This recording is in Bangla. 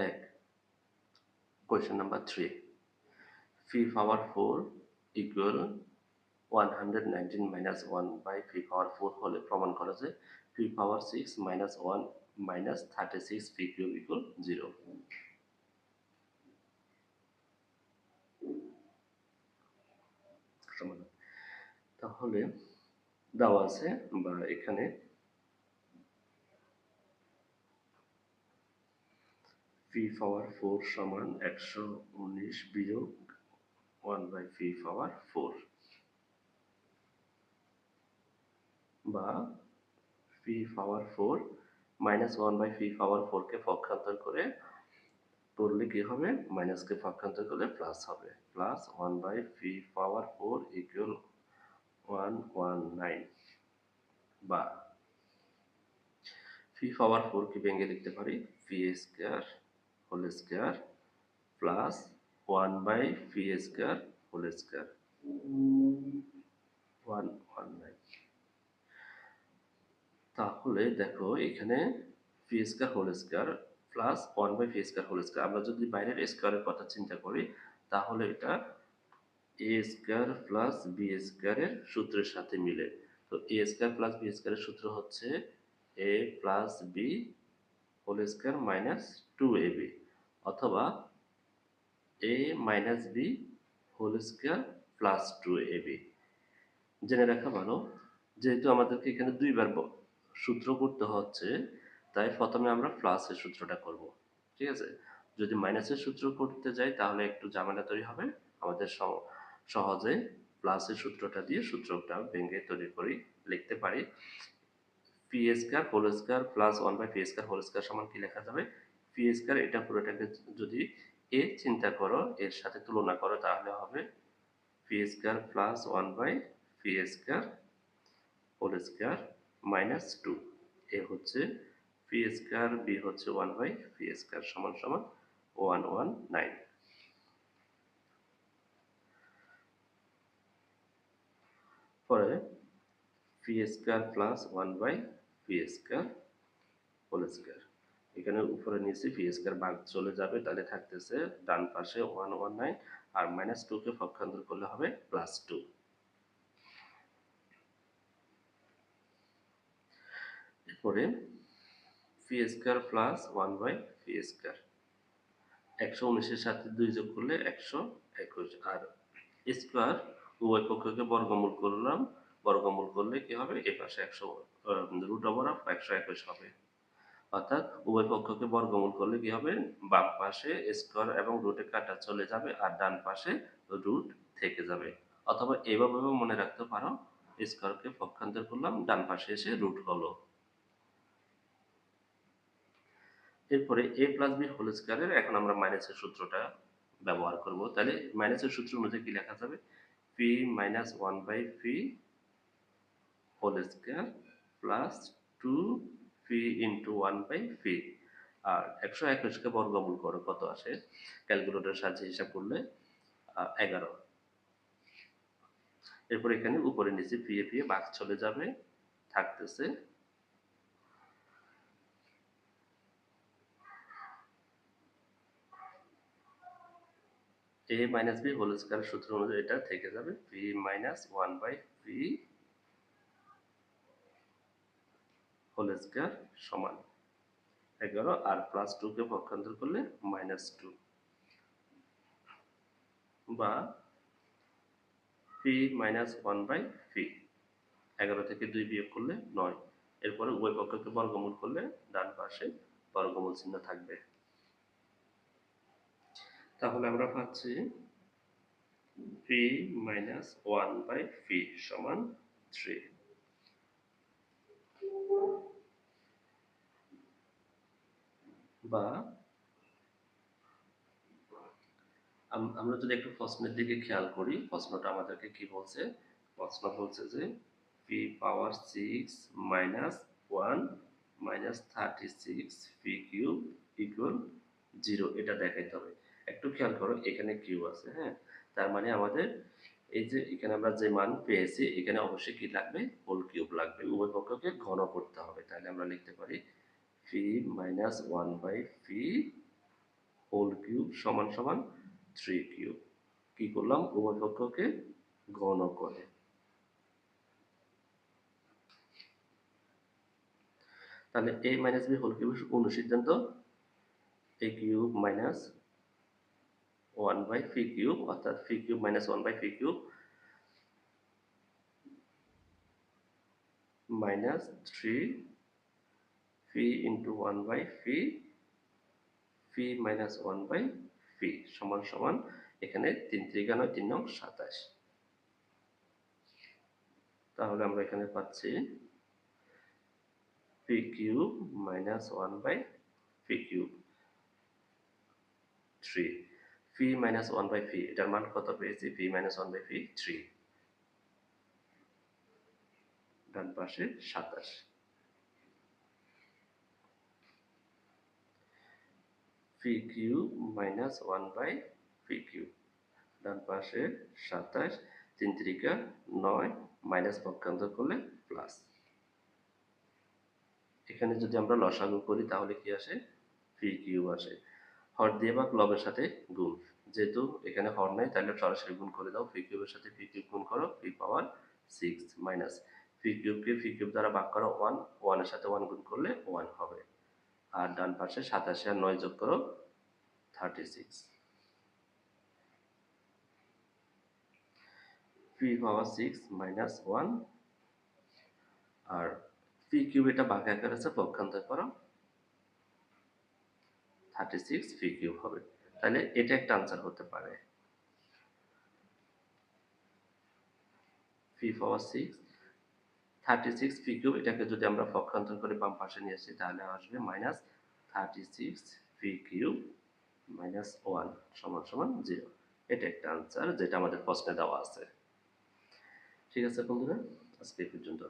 এক। Question number 3, phi power 4 equal 119 minus 1 by phi power 4 হলে প্রমাণ করা যায় phi power 6 minus 1 minus 36 phi cube equal 0। তাহলে দেওয়া আছে বা এখানে phi power 4 সমান 119 বিয়োগ 1 by phi power 4 বা phi power 4 minus 1 by phi power 4 কে পক্ষান্তর করলে কি হবে, মাইনাস কে পক্ষান্তর করলে প্লাস হবে, plus 1 by phi power 4 equal 119 বা phi power 4 কে ভেঙে লিখতে পারি phi square whole square plus 1 by phi square whole square 119। তাহলে দেখো এখানে phi square whole square plus 1 by phi square whole square, আমরা যদি বাইরের স্কয়ারের কথা চিন্তা করি তাহলে এটা a স্কয়ার প্লাস b স্কয়ারের সূত্রের সাথে মিলে। তো a স্কয়ার প্লাস b স্কয়ারের সূত্র হচ্ছে a plus b whole square minus 2ab অথবা a minus b whole square plus 2ab। জেনে রাখা ভালো, যেহেতু আমাদেরকে এখানে দুইবার সূত্র করতে হচ্ছে তাই প্রথমে আমরা প্লাসের সূত্রটা করব, ঠিক আছে। যদি মাইনাসের সূত্র করতে যাই তাহলে একটু ঝামেলা তৈরি হবে, আমাদের সহজে প্লাসের সূত্রটা দিয়ে সূত্রটা ভেঙে তৈরি করি লিখতে পারি P square whole square plus 1 by P square whole square সমান কি লেখা যাবে, পি স্কয়ার এটা পুরোটাকে যদি এ চিন্তা করো এর সাথে তুলনা করো তাহলে হবে P square plus 1 by P square whole square minus 2, a হচ্ছে পি স্কয়ার, বি হচ্ছে 1 বাই পি স্কয়ার সমান সমান 119। পরে P square plus 1 by P square whole square, এখানে উপরে নিচে পি স্কয়ার ভাগ চলে যাবে তাহলে থাকতেছে ডান পাশে 119 আর মাইনাস 2 কে পক্ষান্তর করলে হবে প্লাস 2। এরপরে P square plus 1 by P square 119 এর সাথে 2 যোগ করলে 121 আর স্কয়ার উভয় পক্ষকে বর্গমূল করলাম, বর্গমূল করলে কি হবে এই পাশে 100 রুট ওভার অফ 121 হবে, অর্থাৎ উভয় পক্ষকে বর্গমূল করলে কি হবে বাম পাশে স্কয়ার এবং রুটে কাটা চলে যাবে আর ডান পাশে রুট থেকে যাবে, অথবা এভাবেও মনে রাখতে পারো স্কয়ারকে পক্ষান্তর করলাম ডান পাশে এসে রুট হলো। এরপরে a প্লাস b হোল স্কয়ারের এখন আমরা মাইনাসের সূত্রটা ব্যবহার করব, তাহলে মাইনাসের সূত্র অনুযায়ী কি লেখা যাবে p minus 1 by p whole square plus 2 p into 1 by p আর 121 কে বর্গমূল করো কত আসে, ক্যালকুলেটরের সাহায্যে হিসাব করলে 11। এরপর এখানে উপরে নিচে p এ ভাগ চলে যাবে, থাকতেছে a minus b whole square সূত্র অনুযায়ী এটা থেকে যাবে p minus 1 by p whole square সমান 11 আর প্লাস 2 কে পক্ষান্তর করলে মাইনাস 2 বা p মাইনাস 1 বাই p, 11 থেকে 2 বিয়োগ করলে 9, এরপরে উভয় পক্ষকে বর্গমূল করলে ডান পাশে বর্গমূল চিহ্ন থাকবে। তাহলে আমরা পাচ্ছি p মাইনাস 1 বাই p সমান 3 বা আমরা যদি একটু প্রশ্নের দিকে খেয়াল করি প্রশ্নটা আমাদেরকে কি বলছে, প্রশ্ন বলছে যে p পাওয়ার 6 minus 1 minus 36 p cube equal 0 এটা দেখাইতে হবে। একটু খেয়াল করো এখানে কিউব আছে, হ্যাঁ, তার মানে আমাদের এই যে এখানে আমরা যে মান পেয়েছি এখানে অবশ্যই কি লাগবে হোল কিউব লাগবে, উভয় পক্ষকে ঘন করতে হবে, তাহলে আমরা লিখতে পারি p minus 1 by p whole cube সমান সমান 3 কিউব। কি করলাম, উভয় পক্ষকে গণ করে। তাহলে a মাইনাস b হোল কিউবের অনুসিদ্ধান্ত a cube minus 1 by p cube, অর্থাৎ p cube minus 1 by p cube minus 3 p into 1 by p minus 1 by p সমান সমান, এখানে 3 3 9 3 9 27। তাহলে আমরা এখানে পাচ্ছি p cube minus 1 by p cube 3, p minus 1 by p, এটার মান কত পেয়েছি, পি মাইনাস 1 বাই পি 3, ডান পাশে 27। P cube minus 1 by p cube, ডান পাশে 27, 3 3 9, মাইনাস পক্ষান্তর করলে প্লাস। এখানে যদি আমরা লসাগু করি তাহলে কি আসে, পি কিউব আসে। হর দিয়ে বা লবের সাথে গুণ, যেহেতু এখানে হর নাই তাহলে সরাসরি গুণ করে দাও, পি কিউবের সাথে পি কিউব গুণ করো, পি পাওয়ার 6 মাইনাস পি কিউবকে পি কিউব দ্বারা ভাগ করো 1, 1 এর সাথে 1 গুণ করলে 1 হবে। আর ডান পাশে 87 আর 9 যোগ করো 36, পি পাওয়ার 6 মাইনাস 1, আর পি কিউব এটা ভাগ আকার আছে, পক্ষান্তর করো 36 পি কিউব হবে। তাহলে এটা একটা আনসার হতে পারে, পি পাওয়ার 6 36 পি কিউব, এটাকে যদি আমরা পক্ষান্তর করে বাম পাশে নিয়ে আসি তাহলে আসবে মাইনাস 36 পি কিউব মাইনাস 1 সমান সমান 0। এটা একটা আনসার যেটা আমাদের প্রশ্নে দেওয়া আছে। ঠিক আছে বন্ধুরা, আজকে এই পর্যন্ত।